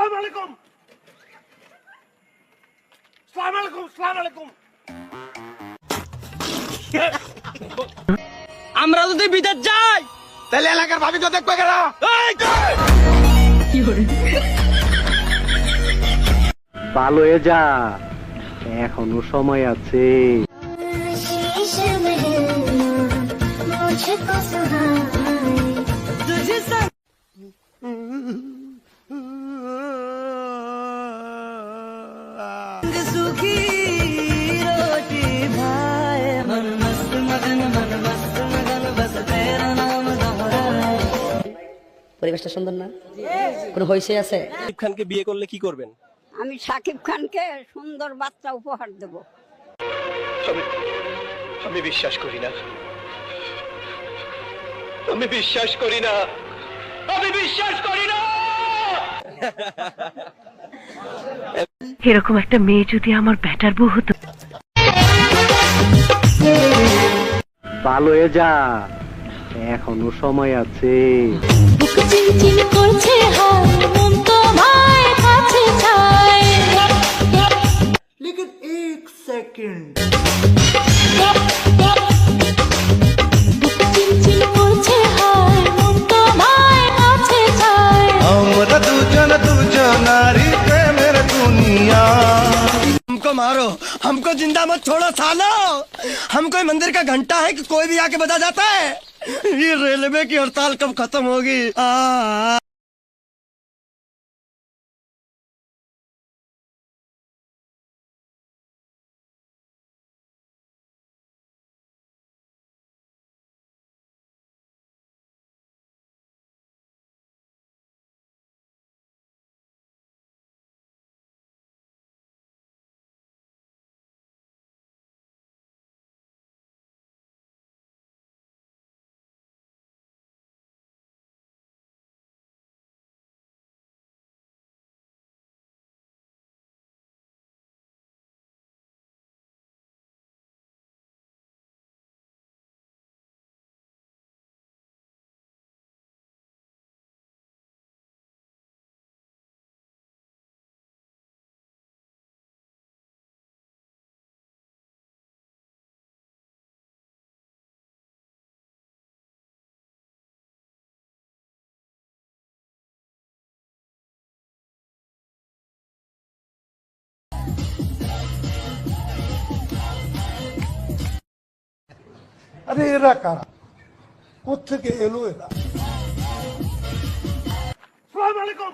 আসসালামু আলাইকুম। আসসালামু আলাইকুম। আসসালামু আলাইকুম। আমরা যদি বিদেশ যাই তাহলে এলাকার ভাবি তো দেখবে কেন? ভালো হয়ে যা, এখনো সময় আছে। सुखी रोटी भाए मन मस्त मगन बस तेरा नाम दोहराए। পরিবেশটা সুন্দর না? কোনো হইছে আছে? শাকিব খানকে বিয়ে করলে কি করবেন? আমি শাকিব খানকে সুন্দর বাচ্চা উপহার দেব। আমি বিশ্বাস করি না। আমি বিশ্বাস করি না। আমি বিশ্বাস করি না। এরকম একটা মেয়ে যদি আমার ব্যাটার বউ হতো। ভালো হয়ে যা, এখনো সময় আছে। लेकिन एक सेकंड আমরা দুজন দুজনারি প্রেমের দুনিয়া। हमको मारो, हमको जिंदा मत छोड़ो सालो। हम कोई मंदिर का घंटा है कि कोई भी आके बजा जाता है। ये रेलवे की हड़ताल कब खत्म होगी? আরে এরা কারা, কোত্থেকে এলো এরা? আসসালামু আলাইকুম।